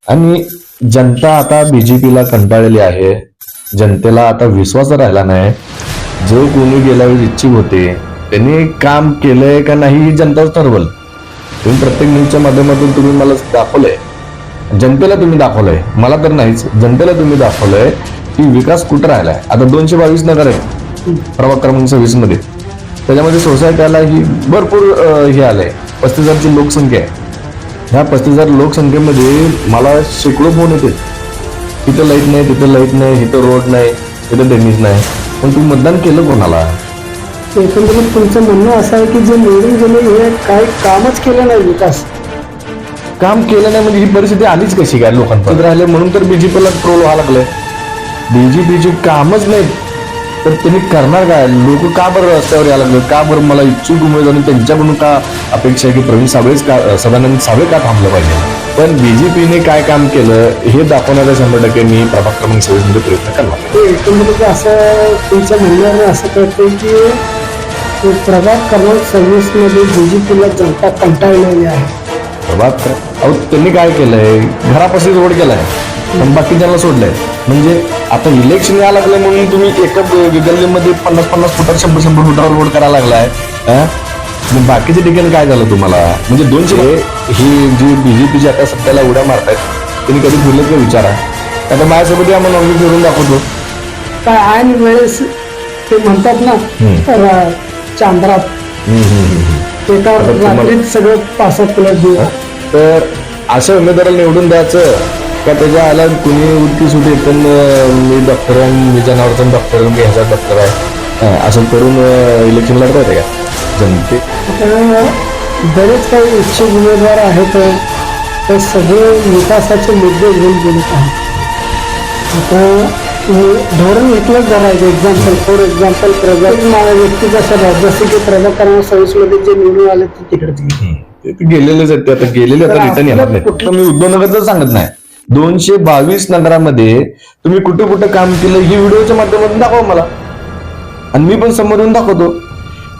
आणि जनता आता बीजेपीला कंटाळलेली आहे. जनतेला आता विश्वास राहिला नाही. जो कोणी गेल्या वेळी इच्छुक होते त्यांनी काम केलंय का नाही ही जनताच ठरवल. तुम्ही प्रत्येक न्यूजच्या माध्यमातून तुम्ही मला दाखवलंय, जनतेला तुम्ही दाखवलंय, मला तर नाहीच, जनतेला तुम्ही दाखवलंय की विकास कुठं राहिलाय. आता 222 नगर आहे प्रभाग क्रमांक 26 मध्ये. त्याच्यामध्ये सोसायट्याला ही भरपूर हे आलंय. 35,000ची लोकसंख्या आहे. ह्या 35,000 लोकसंख्येमध्ये मला शेकडो फोन येते, तिथं लाईट नाही, तिथं लाईट नाही, इथं रोड नाही, तिथं ड्रेनेज नाही. पण तू मतदान केलं कोणाला? एकंदरीत तुमचं म्हणणं असं आहे की जे निवडून गेले हे काही कामच केलं नाही, विकास काम केलं नाही म्हणजे ही परिस्थिती आलीच कशी काय लोकांपर्यंत राहिले म्हणून तर बीजेपीला ट्रोल व्हावं लागलंय. बीजेपीची कामच नाही तर त्यांनी करणार काय? लोक का बरं रस्त्यावर यायला लागले? का बरं? मला इच्छुक उमेदवार त्यांच्याकडून का अपेक्षा आहे की प्रवीण साबळेच का, सदानंद साबळे का थांबलं पाहिजे? पण बीजेपीने काय काम केलं हे दाखवण्याचा 100% मी प्रभाग क्रमांक 26 मध्ये प्रयत्न करणार. एकंदरीत असं तुमच्या म्हणण्याने असं कळतंय की प्रभाग क्रमांक 26 मध्ये बीजेपीला जनता कंटाळलेली आहे. प्रभाग अहो त्यांनी काय केलंय? घरापाशी रोड केलाय पण बाकीच्यांना सोडलंय. म्हणजे आता इलेक्शन यायला लागलंय म्हणून तुम्ही एका गल्लीमध्ये 50-50 फुटात 100-100 फुटावर रोड करायला लागलाय. मग बाकीचे ठिकाणी काय झालं तुम्हाला? म्हणजे 200 ही जी बीजेपीची आता सत्याला उड्या मारतायत त्यांनी कधी फिरलं का विचारा. आता माझ्यासोबत या म्हणून आम्ही फिरून दाखवतो. काय ऐन वेळेस ते म्हणतात ना चांद्रात एका रात्रीत सगळं पासात तुला तर अशा उमेदवाराला निवडून द्यायचं का त्याच्या आला कुणी उलटी सुटी येतं मी डॉक्टर आहे, मी जनावरचा डॉक्टर, मी ह्याचा डॉक्टर आहे असं करून इलेक्शन लढता येते का? जनते बरेच काही इच्छुक उमेदवार आहेत ते सगळे विकासाचे मुद्दे घेऊन गेलेत आहेत. आता धोरण घेतलंच करायचं. एक्झाम्पल फॉर एक्झाम्पल प्रभाग व्यक्ती जसं जसं की प्रभाग क्रमांक 26 मध्ये जे निवडून आले ते तिकडे गेलेलेच आहेत. ते आता गेलेले आता रिटर्न येणार नाही. मी उद्योगनगरच सांगत नाही, 222 नगरामध्ये तुम्ही कुठं कुठं काम केलं ही व्हिडिओच्या माध्यमातून दाखवा मला आणि मी पण समोर येऊन दाखवतो.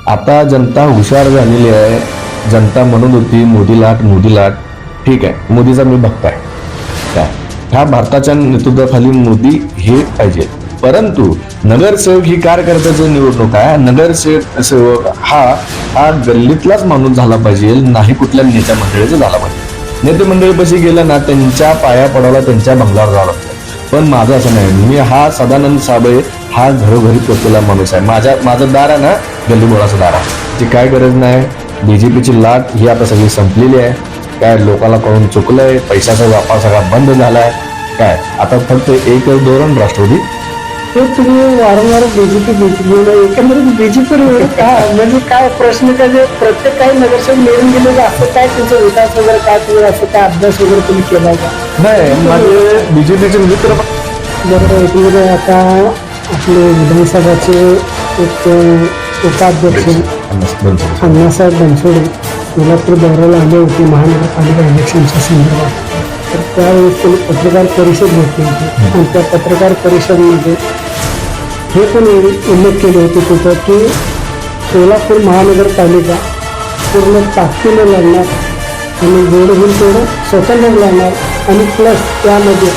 आता जनता हुशार झालेली आहे. जनता म्हणत होती मोदी लाट, मोदी लाट. ठीक आहे, मोदीचा मी भक्त आहे. काय ह्या भारताच्या नेतृत्वाखाली मोदी हे पाहिजे. परंतु नगरसेवक ही कार्यकर्त्याची निवडणूक आहे. नगरसेवक हा गल्लीतलाच माणूस झाला पाहिजे, नाही कुठल्या नेत्या मंडळीचा झाला पाहिजे. नेते मंडळीपाशी गेलं ना त्यांच्या पाया पडायला, त्यांच्या बंगल्यावर जावं लागतं. पण माझं असं नाही. मी हा सदानंद साबळे हा घरोघरी पोचलेला माणूस आहे. माझं दार आहे ना गल्लीबोळाचं दार आहे. ती काय गरज नाही. बीजेपीची लाट ही आता सगळी संपलेली आहे. काय लोकांना कळून चुकलंय, पैशाचा व्यापार सगळा बंद झालाय. काय आता फक्त एक धोरण राष्ट्रवादी. ते तुम्ही वारंवार बीजेपी एकंदरीत बीजेपी काय म्हणजे काय प्रश्न काय जे प्रत्येक काही नगरसेवक निवडून गेले असं काय त्यांचा विकास वगैरे काय तुम्ही असं काय अभ्यास वगैरे तुम्ही केला का? नाही, माझे बीजेपीचे मित्र बरोबर. एकंदरीत आता आपले विधानसभाचे एक उपाध्यक्ष अण्णासाहेब बनसोडे सोलापूर दौऱ्याला आले होते महानगरपालिका इलेक्शनच्या संदर्भात. तर त्यावेळेस त्यांनी पत्रकार परिषद घेतली होती आणि त्या पत्रकार परिषदेमध्ये हे पण उल्लेख केले होते तिथं की सोलापूर महानगरपालिका पूर्ण ताकदीने लढणार आणि जेवढं होईल तेवढं स्वतंत्र लढणार. आणि प्लस त्यामध्ये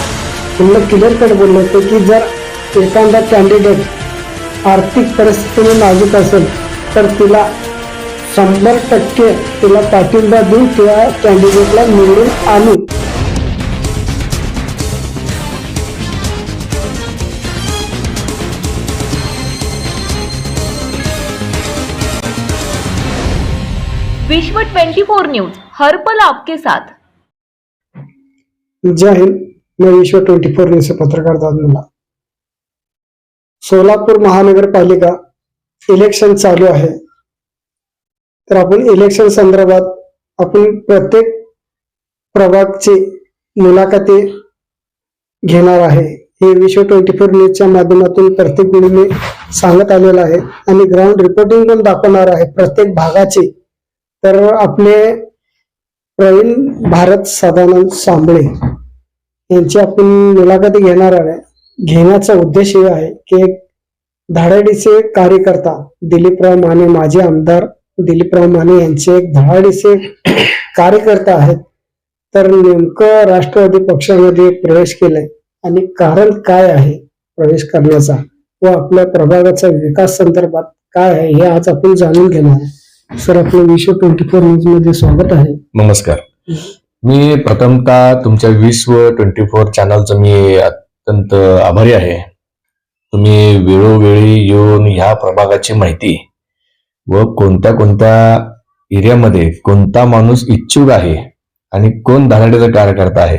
त्यांना क्लिअर कट बोललं होतं की जर एखादा कॅन्डिडेट आर्थिक परिस्थितीने नाजूक असेल तर तिला 100% तिला पाठिंबा देऊन त्या कॅन्डिडेटला निवडून आणू. विश्व 24 न्यूज हर पल आपके साथ. जय हिंद. मैं विश्व 24 न्यूज से पत्रकार दादा. सोलापूर महानगरपालिका इलेक्शन चालू आहे. तर आपण इलेक्शन संदर्भात आपण प्रत्येक प्रभागची मुलाखती घेणार आहे. हे विश्व 24 न्यूजच्या माध्यमातून प्रत्येक वेळी मी सांगत आलेलं आहे आणि ग्राउंड रिपोर्टिंग पण दाखवणार आहे प्रत्येक भागाची. तर आपले प्रवीण भारत सदानंद साबळे यांची आपण मुलाखती घेणार आहे. घेण्याचा उद्देश हे आहे की एक धडाडीचे कार्यकर्ता दिलीपराव माने, माजी आमदार दिलीपराव माने यांचे एक धडाडीचे कार्यकर्ता आहेत. तर नेमकं राष्ट्रवादी पक्षामध्ये प्रवेश केलाय आणि कारण काय आहे प्रवेश करण्याचा व आपल्या प्रभागाचा विकास संदर्भात काय आहे हे आज आपण जाणून घेणार आहे. सर, आपलं विश्व 24 न्यूज मध्ये स्वागत आहे. नमस्कार. मी प्रथमतः तुमच्या विश्व 24 चॅनलचं मी अत्यंत आभारी आहे. तुम्ही वेळोवेळी येऊन ह्या प्रभागाची माहिती व कोणत्या कोणत्या एरियामध्ये कोणता माणूस इच्छुक आहे आणि कोण धनाढ्याचा कार्यकर्ता आहे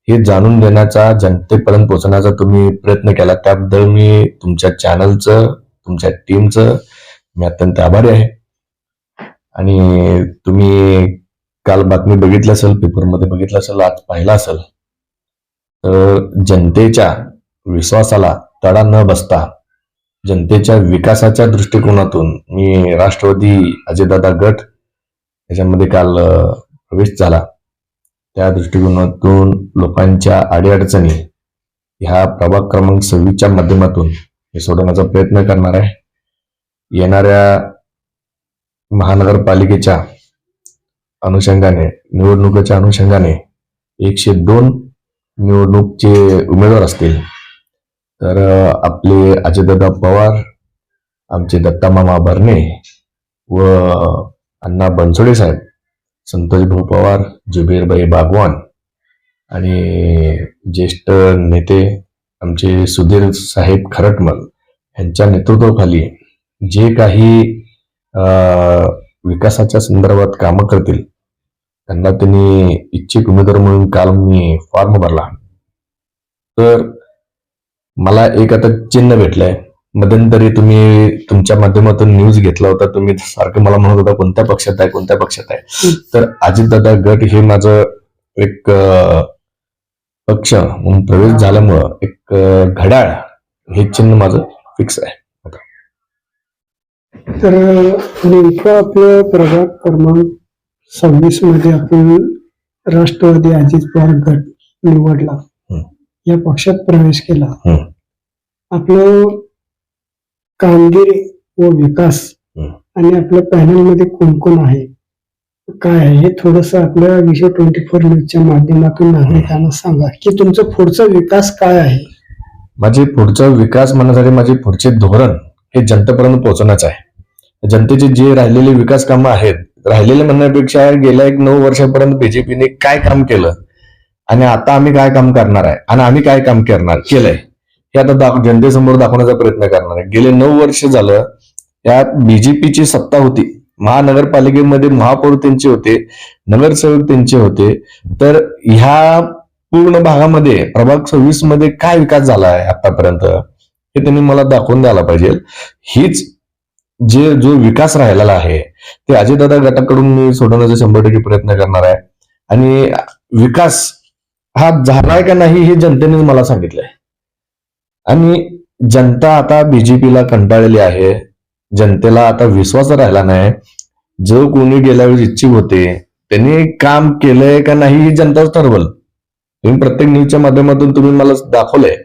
हे जाणून देण्याचा, जनतेपर्यंत पोहोचण्याचा तुम्ही प्रयत्न केला. त्याबद्दल मी तुमच्या चॅनलचं, तुमच्या टीमचं मी अत्यंत आभारी आहे. आणि तुम्ही काल बातमी बघितली असेल, पेपरमध्ये बघितलं असेल, आज पाहिलं असेल, तर जनतेच्या विश्वासाला तडा न बसता जनतेच्या विकासाच्या दृष्टिकोनातून मी राष्ट्रवादी अजितदादा गट याच्यामध्ये काल प्रवेश झाला. त्या दृष्टिकोनातून लोकांच्या अडीअडचणी ह्या प्रभाग क्रमांक 26च्या माध्यमातून हे सोडवण्याचा प्रयत्न करणार आहे. येणाऱ्या महानगरपालिकेच्या अनुषंगाने, निवडणुकीच्या अनुषंगाने 102 निवडणूकचे उमेदवार असतील. तर आपले अजितदादा पवार, आमचे दत्तामामा भरणे व अण्णा बनसोडे साहेब, संतोष भाऊ पवार, जुबेरभाई बागवान आणि ज्येष्ठ नेते आमचे सुधीर साहेब खरटमल यांच्या नेतृत्वाखाली जे काही विकासाच्या संदर्भात कामं करतील त्यांना त्यांनी इच्छुक उमेदवार म्हणून काल मी फॉर्म भरला. तर मला एक आता चिन्ह भेटलंय. मध्यंतरी तुम्ही तुमच्या माध्यमातून न्यूज घेतला होता, तुम्ही सारखं मला म्हणत होता कोणत्या पक्षात आहे, कोणत्या पक्षात आहे. तर अजितदादा गट हे माझं एक पक्ष म्हणून प्रवेश झाल्यामुळं एक घड्याळ हे चिन्ह माझं फिक्स आहे. तर नेमकं आपलं प्रभाग क्रमांक 26 मध्ये आपण राष्ट्रवादी अजित पवार गट निवडला, या पक्षात प्रवेश केला. आपलं कामगिरी व विकास आणि आपल्या पॅनल मध्ये कोण कोण आहे, काय आहे, हे थोडस आपल्या विश्व 24 न्यूजच्या माध्यमातून नागरिकांना सांगा की तुमचा पुढचा विकास काय आहे. माझे पुढचा विकास म्हणण्यासाठी माझे पुढचे धोरण हे जनतेपर्यंत पोहोचण्याचं आहे. जनतेचे जे राहिलेले विकास कामं आहेत, राहिलेले म्हणण्यापेक्षा गेल्या 9 वर्षापर्यंत बीजेपीने काय काम केलं आणि आता आम्ही काय काम करणार आहे आणि आम्ही काय काम केलंय हे आता जनतेसमोर दाखवण्याचा प्रयत्न करणार आहे. गेले 9 वर्ष झालं यात बीजेपीची सत्ता होती. महानगरपालिकेमध्ये महापौर त्यांचे होते, नगरसेवक त्यांचे होते. तर ह्या पूर्ण भागामध्ये प्रभाग 26 मध्ये काय विकास झाला आहे आतापर्यंत हे त्यांनी मला दाखवून द्यायला पाहिजे. हीच जो विकास राहिलेला आहे ते अजितदादा गटाकडून मी सोडवण्याचा 100% प्रयत्न करणार आहे. आणि विकास हा झालाय का नाही हे जनतेने मला सांगितलंय. आणि जनता आता बीजेपीला कंटाळलेली आहे. जनतेला आता विश्वास राहिला नाही. जो कोणी गेल्या वेळेस इच्छुक होते त्यांनी काम केलंय का नाही ही जनताच ठरवल. तुम्ही प्रत्येक न्यूजच्या माध्यमातून तुम्ही मला दाखवलंय,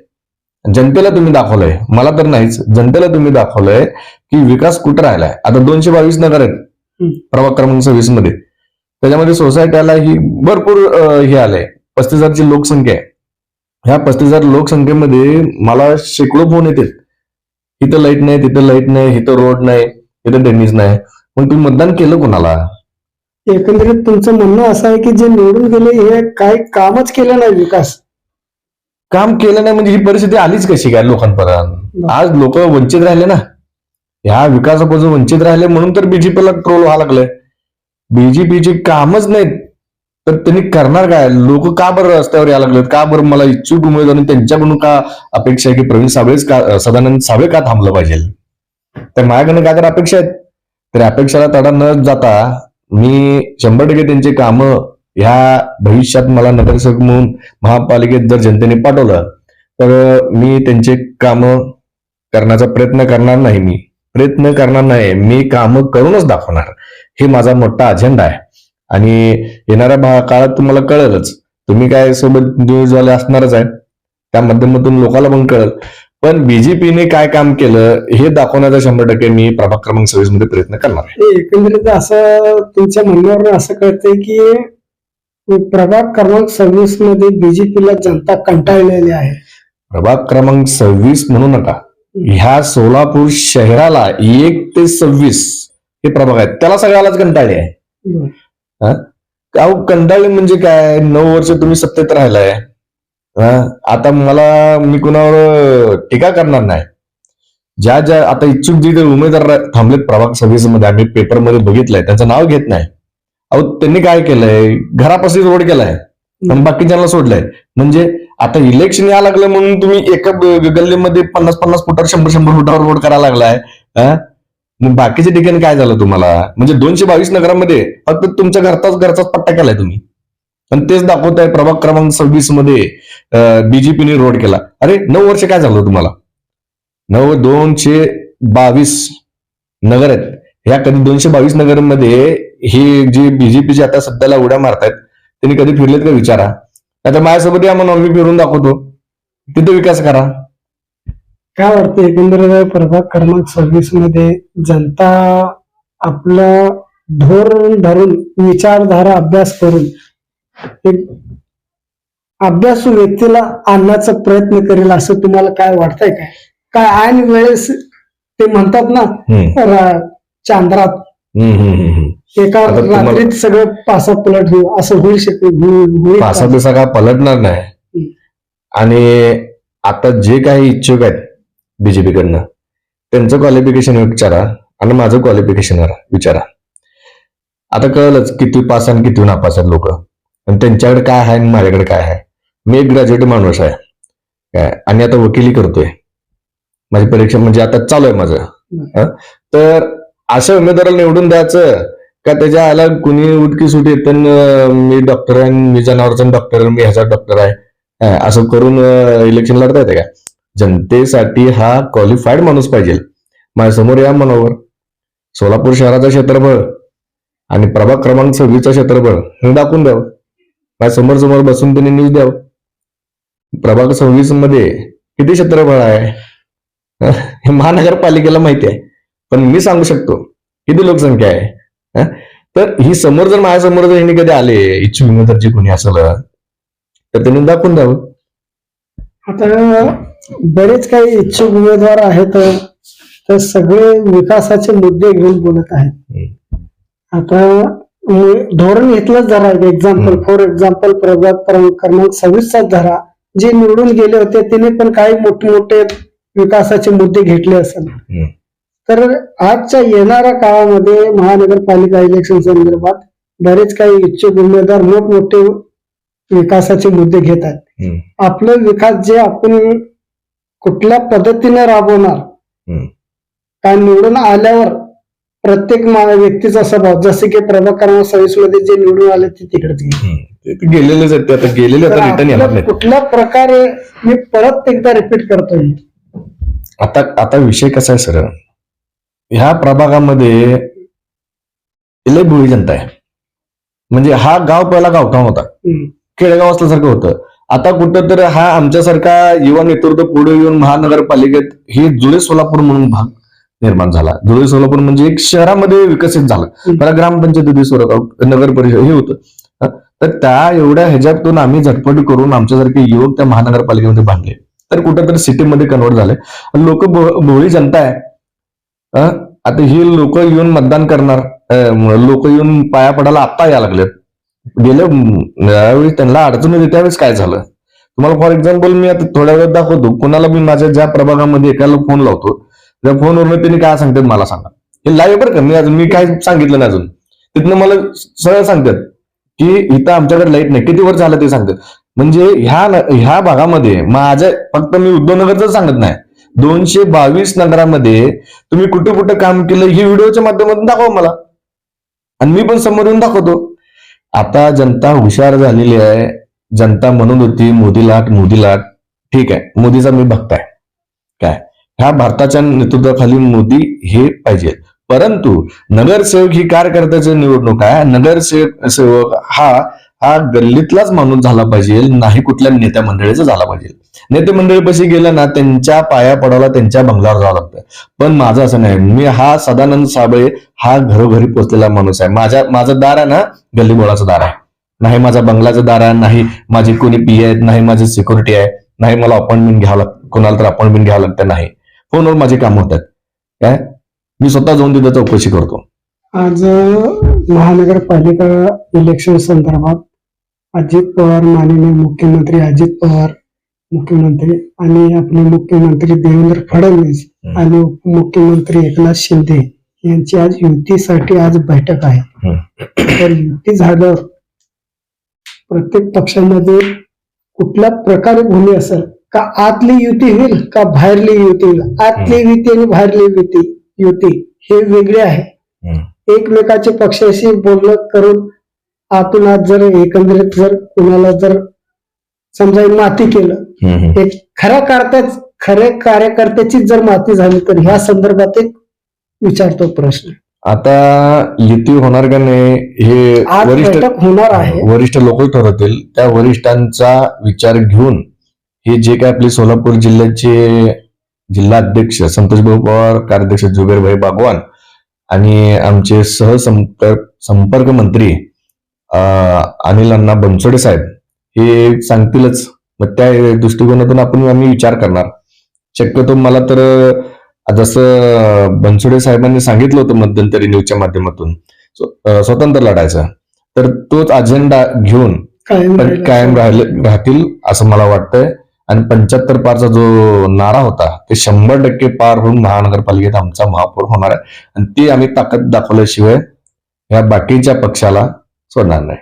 जनतेला तुम्ही दाखवलंय, मला तर नाहीच, जनतेला तुम्ही दाखवलंय की विकास कुठं राहिलाय. आता 222 नगर आहेत प्रभाग क्रमांक 26 मध्ये. त्याच्यामध्ये सोसायट्याला ही भरपूर हे आलंय. 35,000ची लोकसंख्या आहे. ह्या 35,000 लोकसंख्येमध्ये मला शेकडो फोन येतात, इथं लाईट नाही, तिथं लाईट नाही, इथं रोड नाही, इथं ड्रेनेज नाही. मग तुम्ही मतदान केलं कोणाला? एकंदरीत तुमचं म्हणणं असं आहे की जे निवडून गेले हे काय कामच केलं नाही, विकास काम केलं नाही म्हणजे ही परिस्थिती आलीच कशी काय लोकांपर्यंत? आज लोक वंचित राहिले ना, ह्या विकासापासून वंचित राहिले म्हणून तर बीजेपीला ट्रोल व्हायला लागलंय. बीजेपीचे कामच नाहीत तर त्यांनी करणार काय? लोक का बरं रस्त्यावर यायला लागलेत? का बरं मला इच्छुक उमेदवार त्यांच्याकडून का अपेक्षा आहे की प्रवीण साबळेच का, सदानंद साबळे का थांबलं पाहिजे? तर माझ्याकडनं काय तर अपेक्षा आहेत. तर अपेक्षाला तडा न जाता मी 100% त्यांचे कामं ह्या भविष्यात मला नगरसेवक म्हणून महापालिकेत जर जनतेने पाठवलं तर मी त्यांचे कामं करण्याचा प्रयत्न करणार नाही. मी कामं करूनच दाखवणार. हे माझा मोठा अजेंडा आहे. आणि येणाऱ्या काळात तुम्हाला कळेलच, तुम्ही काय सोबत न्यूजवाले असणारच आहे, त्या माध्यमातून लोकांना पण कळेल. पण बीजेपीने काय काम केलं हे दाखवण्याचा 100% मी प्रभाग क्रमांक 26 मध्ये प्रयत्न करणार आहे. एकंदरीत असं तुमच्या म्हणण्यावर असं कळतंय की प्रभाग क्रमांक 26 मध्ये बीजेपीला जनता कंटाळलेली आहे. प्रभाग क्रमांक 26 म्हणू नका, ह्या सोलापूर शहराला 1 ते 26 हे प्रभाग आहेत, त्याला सगळ्यालाच कंटाळले आहे. अहो कंटाळले म्हणजे काय, 9 वर्ष तुम्ही सत्तेत राहिलाय. आता मी कुणावर टीका करणार नाही. ज्या आता इच्छुक जे उमेदवार थांबलेत प्रभाग 26 मध्ये, आम्ही पेपरमध्ये बघितलंय, त्यांचं नाव घेत नाही. अहो त्यांनी काय केलंय, घरापाशी रोड केलाय आणि बाकीच्यांना सोडलंय. म्हणजे आता इलेक्शन यायला लागलं म्हणून तुम्ही एका गल्लीमध्ये 50-50 फुटावर 100-100 फुटावर रोड करायला लागलाय. मग बाकीच्या ठिकाणी काय झालं तुम्हाला, म्हणजे 222 नगरामध्ये फक्त तुमच्या घरचाच पट्टा केलाय तुम्ही, पण तेच दाखवताय प्रभाग क्रमांक 26 मध्ये बीजेपीने रोड केला. अरे 9 वर्ष काय झालं तुम्हाला, 222 नगर आहेत, ह्या कधी 222 नगरमध्ये हे जे बीजेपीचे आता सध्याला उड्या मारतायत त्यांनी कधी फिरलेत का विचारा. आता माझ्यासोबत या म्हणून मी फिरून दाखवतो, तिथे विकास करा. काय वाटतं एकंदरीत प्रभाग क्रमांक 26 मध्ये जनता आपलं धोरण धरून विचारधारा अभ्यास करून एक अभ्यासू व्यक्तीला आणण्याचा प्रयत्न करेल असं तुम्हाला काय वाटतंय? काय ऐन वेळेस ते म्हणतात ना चांद्रात एका रात्रीत सगळं पासा पलट होईल असं होईल शकते. पासा दिवसा काय पलटणार नाही. आणि आता जे काही इच्छुक आहेत बीजेपीकडनं त्यांचं क्वालिफिकेशन विचारा आणि माझं क्वालिफिकेशन विचारा. आता कळलंच किती पास आणि किती नापास आहेत लोक, आणि त्यांच्याकडे काय आहे आणि माझ्याकडे काय आहे. मी एक ग्रॅज्युएट माणूस आहे काय, आणि आता वकिली करतोय, माझी परीक्षा म्हणजे आता चालू आहे माझं. तर अशा उमेदवाराला निवडून द्यायचं का त्याच्या आला कुणी उठकी सुटी येतं, मी डॉक्टर आहे, मी जनावरचा डॉक्टर, मी ह्याचा डॉक्टर आहे, असं करून इलेक्शन लढता येते का? जनतेसाठी हा क्वालिफाईड माणूस पाहिजे. माझ्यासमोर या मनावर सोलापूर शहराचं क्षेत्रफळ आणि प्रभाग क्रमांक 26चं क्षेत्रफळ हे दाखवून द्यावं. माझ्या समोर बसून त्यांनी न्यूज द्यावं. प्रभाग 26 मध्ये किती क्षेत्रफळ आहे हे महानगरपालिकेला माहिती आहे, पण मी सांगू शकतो किती लोकसंख्या आहे. तर ही समोर जर माझ्यासमोर जर ह्यांनी कधी आले इच्छुक उमेदवार जे कोणी असेल तर त्यांनी दाखवून द्यावं. आता बरेच काही इच्छुक उमेदवार आहेत तर सगळे विकासाचे मुद्दे घेऊन बोलत आहेत. आता धोरण घेतलंच जरा एक्झाम्पल, फॉर एक्झाम्पल प्रभाग क्रमांक 26चा धरा, जे निवडून गेले होते त्यांनी पण काही मोठे विकासाचे मुद्दे घेतले असेल. तर आजच्या येणाऱ्या काळामध्ये महानगरपालिका इलेक्शन संदर्भात बरेच काही इच्छुक उमेदवार मोठमोठे विकासाचे मुद्दे घेत आहेत. आपलं विकास जे आपण कुठल्या पद्धतीने राबवणार, काय निवडून आल्यावर प्रत्येक व्यक्तीचा स्वभाव, जसे की प्रभाग क्रमांक 26 मध्ये जे निवडून आले ते तिकडेच गेलेलेच आहेत, ते आता गेलेले आता रिटर्न येणार नाही. कुठल्या प्रकारे मी परत एकदा रिपीट करतोय. आता विषय कसा आहे सर, ह्या प्रभागामध्ये लय भोळी जनता आहे. म्हणजे हा गाव पहिला गावठाण होता, खेडेगाव असल्यासारखं होतं. आता कुठं तर हा आमच्यासारखा युवा नेतृत्व पुढे येऊन महानगरपालिकेत हे जुळे सोलापूर म्हणून भाग निर्माण झाला. जुळे सोलापूर म्हणजे एक शहरामध्ये विकसित झालं. मला ग्रामपंचायत सोलापूर नगर परिषद हे होतं. तर त्या एवढ्या ह्याच्यातून आम्ही झटपट करून आमच्यासारखे युवक त्या महानगरपालिकेमध्ये बांधले, तर कुठंतरी सिटीमध्ये कन्वर्ट झाले. लोक भोळी जनता आहे. आता ही लोक येऊन मतदान करणार, लोक येऊन पाया पडायला आत्ता यायला लागलेत. गेल्या ज्यावेळी त्यांना अडचण होती त्यावेळेस काय झालं तुम्हाला फॉर एक्झाम्पल मी आता थोड्या वेळात दाखवतो. कोणाला मी माझ्या ज्या प्रभागामध्ये एकाला फोन लावतो, त्या फोनवरून त्यांनी काय सांगतात मला सांगा. हे लाईव्ह बरं का, मी काय सांगितलं नाही अजून. तिथनं मला सरळ सांगतात की इथं आमच्याकडे लाईट नाही, किती वर्ष झालं ते सांगतात. म्हणजे ह्या भागामध्ये माझ्या फक्त मी उद्योगनगरच सांगत नाही, 222 नगरामध्ये तुम्ही कुठे कुठे काम केलं हे व्हिडिओच्या माध्यमातून दाखवा मला, आणि मी पण समोर येऊन दाखवतो. आता जनता हुशार झालेली आहे. जनता म्हणून होती मोदी लाट, ठीक आहे, मोदीचा मी भक्त आहे काय, ह्या भारताच्या नेतृत्वाखाली मोदी हे पाहिजे. परंतु नगरसेवक ही कार्यकर्त्याची निवडणूक आहे. नगरसेवक हा गल्लीतलाच माणूस झाला पाहिजे, नाही कुठल्या नेत्या मंडळीचा झाला पाहिजे. नेते मंडळीपाशी गेलं ना त्यांच्या पाया पडायला त्यांच्या बंगल्यावर जावं लागतं. पण माझं असं नाही. मी हा सदानंद साबळे हा घरोघरी पोचलेला माणूस आहे. माझं दार आहे ना गल्लीबोळाचं दार आहे. नाही माझा बंगलाचं दार आहे, नाही माझी कोणी पी आहेत, नाही माझी सिक्युरिटी आहे, नाही मला अपॉइंटमेंट घ्यावं लागतं, कोणाला तर अपॉइंटमेंट घ्यावं लागतं, नाही फोनवर माझे काम होतात. काय मी स्वतः जाऊन तिथं चौकशी करतो. आज महानगरपालिका इलेक्शन संदर्भात अजित पवार, माननीय मुख्यमंत्री अजित पवार मुख्यमंत्री आणि आपले मुख्यमंत्री देवेंद्र फडणवीस आणि उपमुख्यमंत्री एकनाथ शिंदे यांची आज युतीसाठी आज बैठक आहे. तर युती झाल्यावर प्रत्येक पक्षामध्ये कुठल्या प्रकारे भूमी असेल, का आतली युती होईल का बाहेरली युती होईल. आतली युती आणि बाहेरली युती हे वेगळे आहे. एकमेकाचे पक्षाशी बोलणं करून आतून आत जर एकंदरीत जर कुणाला जर समजा माती केलं, एक खऱ्या कार्यकर्त्याची जर माती झाली तर ह्या संदर्भात एक विचारतो प्रश्न. आता युती होणार का नाही हे आज बैठक होणार आहे. वरिष्ठ लोक ठरवतील. त्या वरिष्ठांचा विचार घेऊन हे जे काय आपले सोलापूर जिल्ह्याचे जिल्हा अध्यक्ष संतोषभाऊ पवार, कार्याध्यक्ष जुबेरभाई बागवान आणि आमचे संपर्क मंत्री अनिल अण्णा बनसोडे साहेब हे सांगतीलच. मग त्या दृष्टिकोनातून आम्ही विचार करणार. शक्यतो मला तर जसं बनसोडे साहेबांनी सांगितलं होतं मध्यंतरी न्यूजच्या माध्यमातून स्वतंत्र लढायचं, तर तोच अजेंडा घेऊन कायम राहतील असं मला वाटतंय. आणि 75 पारचा जो नारा होता ते 100% पार होऊन महानगरपालिकेत आमचा महापौर होणार आहे. आणि ती आम्ही ताकद दाखवल्याशिवाय या बाकीच्या पक्षाला सोडणार नाही.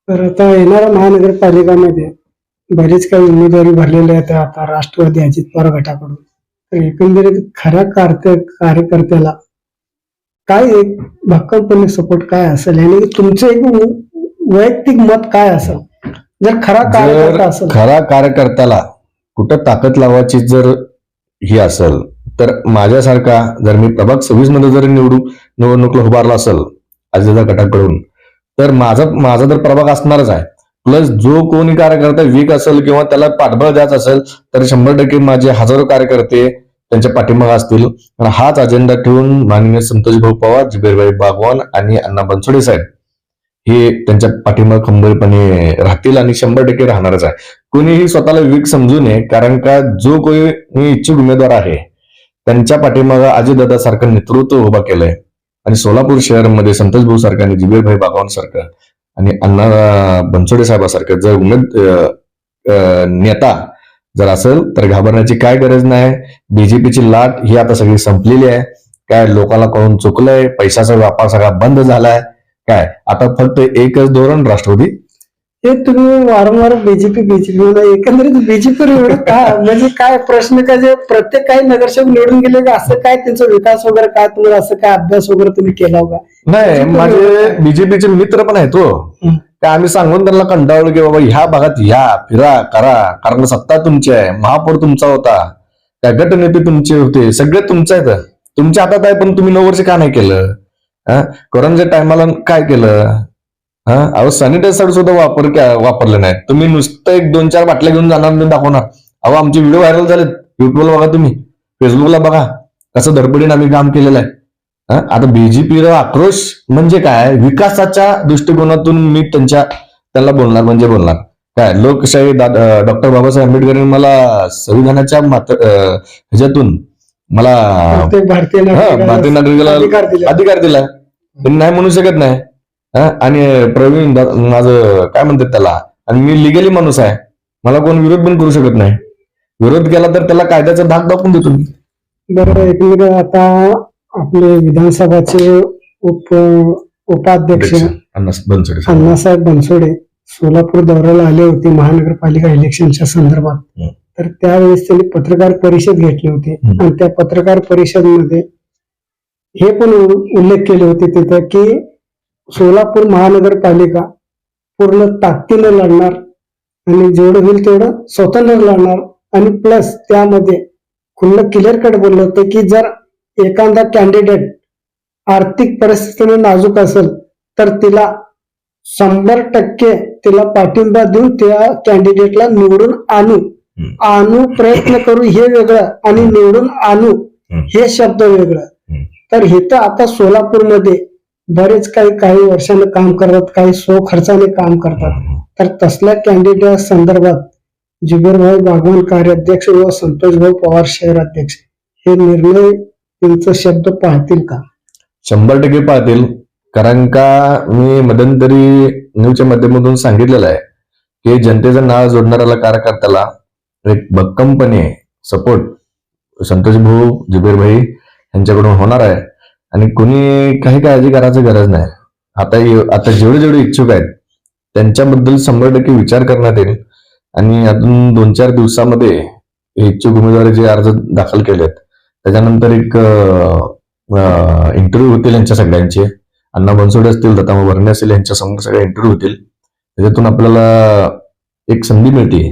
तर आता येणाऱ्या महानगरपालिकामध्ये बरेच काही उमेदवारी भरलेल्या आहेत आता राष्ट्रवादी अजित पवार गटाकडून. तर एकंदरीत खऱ्या कार्यकर्त्याला काय एक भक्कमपणे सपोर्ट काय असेल आणि तुमचं एक वैयक्तिक मत काय असेल जर खरा कार्यकर्त्याला कुठं ताकद लावायची जर ही असेल तर माझ्यासारखा जर मी प्रभाग 26 मध्ये जर निवडणुकीला उभारला असेल अजित गटाकडून तर माझा तर प्रभाग असणारच आहे. प्लस जो कोणी कार्यकर्ता वीक असेल किंवा त्याला पाठबळ द्यायचं असेल तर 100% माझे हजारो कार्यकर्ते त्यांच्या पाठीमागे असतील. हाच अजेंडा ठेवून माननीय संतोषभाऊ पवार, जुबेरभाई बागवान आणि अण्णा बनसोडे साहेब हे त्यांच्या पाठीमागे खंबीरपणे राहतील आणि 100% राहणारच आहे. कोणीही स्वतःला वीक समजू नये, कारण का जो कोणी इच्छुक उमेदवार आहे त्यांच्या पाठीमागे अजितदादा सारखं नेतृत्व उभा केलंय आणि सोलापूर शहरामध्ये संतोष भाऊ सारखं आणि जुबेरभाई बागवान सारखं आणि अण्णा बनसोडे साहेबासारखं जर नेता जर असेल तर घाबरण्याची काय गरज नाही. बीजेपीची लाट ही आता सगळी संपलेली आहे. काय लोकांना कळून चुकलंय, पैशाचा व्यापार सगळा बंद झालाय. काय आता फक्त एकच धोरण राष्ट्रवादी. हे तुम्ही वारंवार बीजेपी एकंदरीत बीजेपी काय म्हणजे काय प्रश्न काय जे प्रत्येक काही नगरसेवक निवडून गेले का असं काय त्यांचा विकास वगैरे काय तुम्हाला असं काय अभ्यास वगैरे तुम्ही केला होता? नाही, माझे बीजेपीचे मित्र पण आहेत तो. आम्ही सांगून त्यांना कंटाळलो की बाबा ह्या भागात या फिरा करा, कारण सत्ता तुमची आहे, महापौर तुमचा होता, त्या गटनेते तुमचे होते, सगळे तुमचे आहेत, तुमच्या हातात आहे. पण तुम्ही 9 वर्ष का नाही केलं? कोरोनाच्या टायमाला काय केलं? अहो सॅनिटायझर सुद्धा वापरले नाही तुम्ही. नुसतं 1-2-4 बाटल्या घेऊन जाणार नाही, दाखवणार. अहो आमचे व्हिडिओ व्हायरल झालेत. युट्यूबला बघा, तुम्ही फेसबुकला बघा कसं धडपडीने आम्ही काम केलेलं आहे. आता बीजेपीला आक्रोश म्हणजे काय? विकासाच्या दृष्टिकोनातून मी त्यांना बोलणार काय. लोकशाही डॉक्टर बाबासाहेब आंबेडकरांनी मला संविधानाच्या ह्याच्यातून मला भारतीय नागरिकाला अधिकार दिला. त्यांनी नाही म्हणू शकत नाही. आणि प्रवीण माझं काय म्हणतात त्याला, आणि मी लिगली माणूस आहे, मला कोण विरोध पण करू शकत नाही. विरोध केला तर त्याला कायद्याचा धाक दाखवून देतो मी. बरोबर. एकमेक आता आपले विधानसभाचे उपाध्यक्ष अण्णासाहेब बनसोडे सोलापूर दौऱ्याला आले होते महानगरपालिका इलेक्शनच्या संदर्भात. तर त्यावेळेस त्यांनी पत्रकार परिषद घेतली होती आणि त्या पत्रकार परिषदेमध्ये हे पण उल्लेख केले होते तिथं की सोलापूर महानगरपालिका पूर्ण ताकदीने लढणार आणि जेवढं होईल तेवढं स्वतंत्र लढणार. आणि प्लस त्यामध्ये खुल्लं क्लिअर कट बोललं होतं की जर एखादा कॅन्डिडेट आर्थिक परिस्थितीने नाजूक असेल तर तिला 100% तिला पाठिंबा देऊन त्या कॅन्डिडेटला निवडून आणू प्रयत्न करू हे वेगळं आणि निवडून आणू हे शब्द वेगळं. तर हे तर आता सोलापूरमध्ये बरेच काही वर्षानं काम करतात, काही स्वखर्चाने काम करतात. तर तसल्या कॅन्डिडेट संदर्भात जुबेरभाई बागवान कार्याध्यक्ष व संतोषभाऊ पवार शहर अध्यक्ष हे निर्णय त्यांचा शब्द पाळतील का? 100% पाहतील. कारण का मी मध्यंतरी न्यूजच्या माध्यमातून सांगितलेलं आहे की जनतेचं नाव जोडणाऱ्याला कार्यकर्त्याला एक भक्कमपणे सपोर्ट संतोष भाऊ जुबेरभाई यांच्याकडून होणार आहे. आणि कोणी काही काळजी करायची गरज नाही. आता जेवढे इच्छुक आहेत त्यांच्याबद्दल 100% विचार करण्यात येईल. आणि अजून 2-4 दिवसामध्ये इच्छुक उमेदवारी जे अर्ज दाखल केलेत त्याच्यानंतर एक इंटरव्ह्यू होतील यांच्या सगळ्यांचे. अण्णा बनसोडे असतील, दत्ता भरणे असेल, यांच्या समोर सगळे इंटरव्ह्यू होतील. त्याच्यातून आपल्याला एक संधी मिळते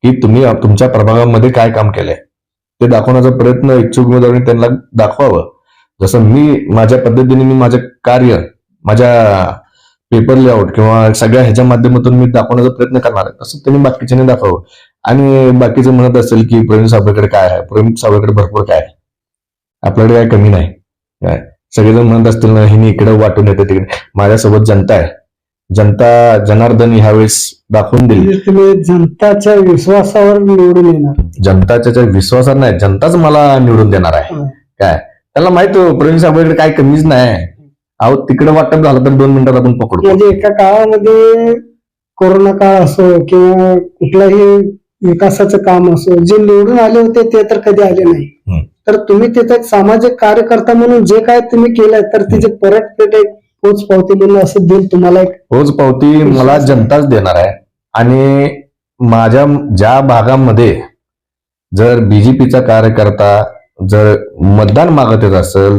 की तुम्ही तुमच्या प्रभागामध्ये काय काम केलंय ते दाखवण्याचा प्रयत्न इच्छुक उमेदवारांनी त्यांना दाखवावं. जसं मी माझ्या पद्धतीने मी माझं कार्य माझ्या पेपर लेआउट किंवा सगळ्या ह्याच्या माध्यमातून मी दाखवण्याचा प्रयत्न करणार आहे, तसं त्यांनी बाकीच्याने दाखवावं. आणि बाकीचं म्हणत असेल की प्रवीण साहेबांकडे काय आहे, प्रवीण साहेबांकडे भरपूर काय आहे, आपल्याकडे काय कमी नाही. काय सगळेजण म्हणत असतील ना हे इकडे वाटून येते तिकडे. माझ्यासोबत जनता आहे. जनता जनार्दन ह्यावेळेस दाखवून दिली. म्हणजे तुम्ही जनताच्या विश्वासावर निवडून येणार? जनताच्या विश्वासावर नाही, जनताच मला निवडून देणार आहे. काय त्याला माहित हो प्रवीण साहेबांकडे काय कमीच नाही. अहो तिकडे वाटप झालं तर 2 मिनिटात आपण पकडतो. म्हणजे एका काळामध्ये कोरोना काळ असो किंवा कुठलाही विकासाचं काम असो, जे निवडून आले होते ते तर कधी आले नाही. तर तुम्ही तिथे एक सामाजिक कार्यकर्ता म्हणून जे काय तुम्ही केलंय तर तिचे परतफेड एक पोचपावती म्हणून असं देईल तुम्हाला. एक पोचपावती मला जनताच देणार आहे. आणि माझ्या ज्या भागामध्ये जर बीजेपीचा कार्यकर्ता जर मतदान मागत येत असेल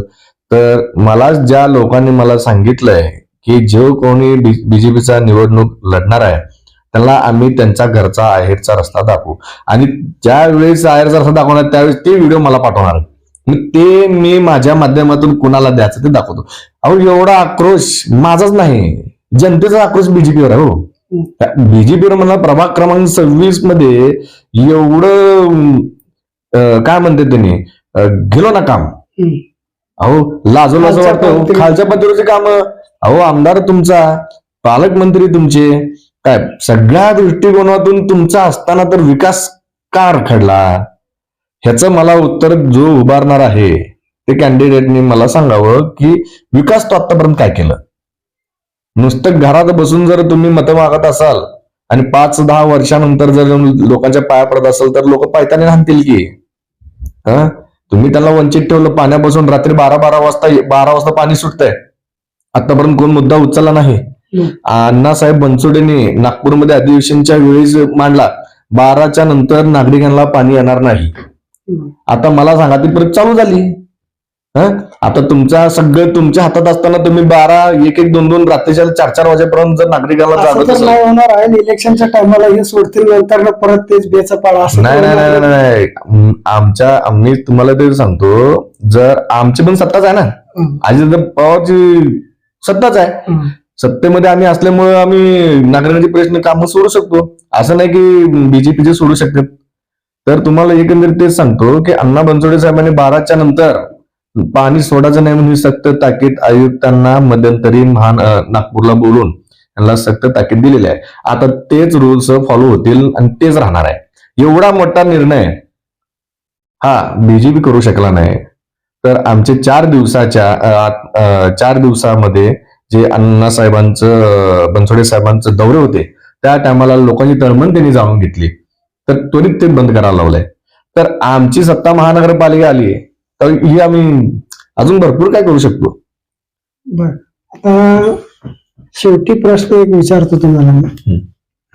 तर मला ज्या लोकांनी मला सांगितलंय की जो कोणी बीजेपीचा निवडणूक लढणार आहे त्याला आम्ही त्यांच्या घरचा आहेरचा रस्ता दाखवू. आणि ज्या वेळेस आहेरचा रस्ता दाखवणार त्यावेळेस ते व्हिडिओ मला पाठवणार. ते मी माझ्या माध्यमातून कुणाला द्यायचं ते दाखवतो. अहो एवढा आक्रोश माझाच नाही, जनतेचा आक्रोश बीजेपीवर आहे. हो बीजेपीवर मला प्रभाग क्रमांक 26 मध्ये एवढं काय म्हणते त्यांनी गेलो ना काम. अहो लाजो वाटतं खालच्या पातळीवरचे काम. अहो आमदार तुमचा, पालकमंत्री तुमचे, काय सगळ्या दृष्टिकोनातून तुमचा असताना तर विकास का रखडला ह्याचं मला उत्तर जो उभारणार आहे ते कॅन्डिडेटने मला सांगावं की विकास तो आतापर्यंत काय केलं. नुसतं घरात बसून जर तुम्ही मतं मागत असाल आणि 5-10 वर्षानंतर जर लोकांच्या पाया पडत असाल तर लोक पायताने राहतील की. तुम्ही त्यांना वंचित ठेवलं पाण्यापासून. रात्री 12 वाजता पाणी सुटतंय. आतापर्यंत कोण मुद्दा उचलला नाही. अण्णासाहेब बनसोडेंनी नागपूरमध्ये अधिवेशनच्या वेळेस मांडला 12च्या नंतर नागरिकांना पाणी येणार नाही. आता मला सांगा ती परत चालू झाली. आता तुमचा सगळं तुमच्या हातात असताना तुम्ही 12, 1-1, 2-2 रात्रीच्या 4-4 वाजेपर्यंत जर नागरिकांना जागत असेल. नाही होणार आहे. इलेक्शनच्या टायमाला हे सोडतील नंतर परत तेच बेचा पाळा. नाही. आम्ही तुम्हाला ते सांगतो, जर आमची पण सत्ताच आहे ना, अजित पवारची सत्ताच आहे. सत्तेमध्ये आम्ही असल्यामुळे आम्ही नागरिकांचे प्रश्न कामं सोडू शकतो. असं नाही की बीजेपीचे सोडू शकतात. तर तुम्हाला एकंदरीत तेच सांगतो की अण्णा बनसोडे साहेबांनी 12च्या नंतर पाणी सोडायचं नाही म्हणून सक्त ताकीद आयुक्तांना मध्यंतरी नागपूरला बोलून त्यांना सक्त ताकीद दिलेली आहे. आता तेच रूल्स फॉलो होतील आणि तेच राहणार आहे. एवढा मोठा निर्णय हा बीजेपी करू शकला नाही. तर आमचे 4 दिवसामध्ये जे अण्णासाहेबांचं बनसोडे साहेबांचं दौरे होते त्या टायमाला लोकांची तळमळ त्यांनी जाणून घेतली तर त्वरित ते बंद करायला लावलंय. तर आमची सत्ता महानगरपालिका आली तर ही आम्ही अजून भरपूर काय करू शकतो. बर, आता शेवटी प्रश्न एक विचारतो तुम्हाला,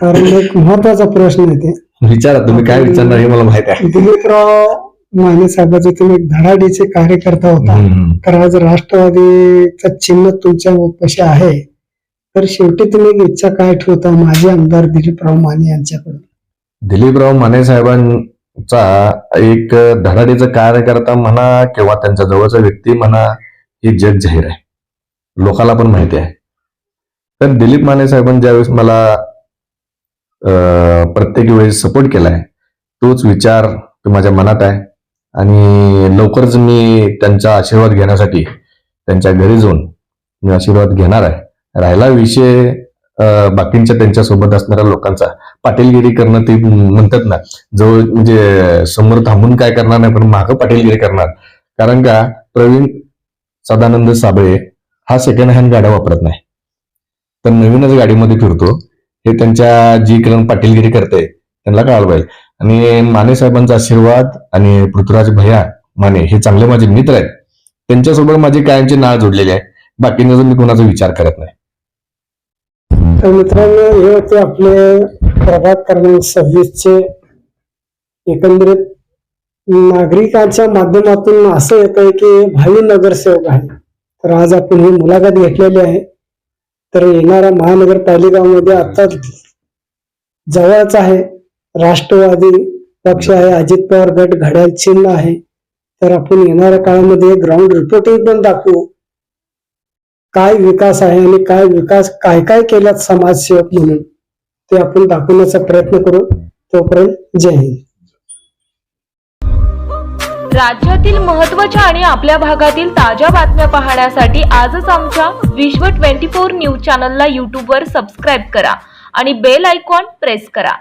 कारण एक महत्वाचा प्रश्न आहे ते. विचारा तुम्ही काय विचारणार हे मला माहित आहे. दिलीपराव माने साहेबाचे तुम्ही धडाडीचे कार्यकर्ता होता, तर आज राष्ट्रवादीचं चिन्ह तुमच्या पाशी आहे, तर शेवटी तुम्ही एक इच्छा काय ठेवता माजी आमदार दिलीपराव माने यांच्याकडून? दिलीपराव माने साहेबांचा एक धडाडीचा कार्यकर्ता म्हणा किंवा त्यांच्या जवळचा व्यक्ती म्हणा हे जग जाहीर आहे, लोकाला पण माहिती आहे. तर दिलीप माने साहेबांनी ज्यावेळेस मला प्रत्येक वेळेस सपोर्ट केलाय तोच विचार माझ्या मनात आहे. आणि लवकरच मी त्यांचा आशीर्वाद घेण्यासाठी त्यांच्या घरी जाऊन मी आशीर्वाद घेणार आहे. राहिला विषय बाकींच्या त्यांच्यासोबत असणाऱ्या लोकांचा, पाटीलगिरी करणं ते म्हणतात ना, जवळ म्हणजे समोर थांबून काय करणार नाही पण मागं पाटीलगिरी करणार. कारण का प्रवीण सदानंद साबळे हा सेकंड हँड गाड्या वापरत नाही, तर नवीनच गाडीमध्ये फिरतो. हे त्यांच्या जी किरण पाटीलगिरी करते त्यांना कळालं पाहिजे. आणि माने साहेबांचा आशीर्वाद आणि पृथ्वीराज भैया माने हे चांगले माझे मित्र आहेत, त्यांच्यासोबत माझी कायमची नाळ जोडलेली आहे. बाकींचा मी कोणाचा विचार करत नाही. तर मित्रांनो, हे होते आपले प्रभाग क्रमांक 26चे एकंदरीत नागरिकांच्या माध्यमातून असं येतंय की भावी नगरसेवक आहे. तर आज आपण ही मुलाखत घेतलेली आहे. तर येणाऱ्या महानगरपालिकामध्ये आता जवळच आहे, राष्ट्रवादी पक्ष आहे, अजित पवार गट घड्याळ चिन्ह आहे. तर आपण येणाऱ्या काळामध्ये ग्राउंड रिपोर्टिंग पण दाखवू, काय विकास आहे आणि काय विकास काय काय केल्यात समाजसेवक म्हणून, ते आपण दाखवण्याचा प्रयत्न करू. तोपर्यंत जय हिंद. राज्यातील महत्त्वाच्या आणि आपल्या भागातील ताज्या बातम्या पाहण्यासाठी आजच आमच्या विश्व 24 न्यूज चॅनलला यूट्यूबवर सबस्क्राईब करा आणि बेल आयकॉन प्रेस करा.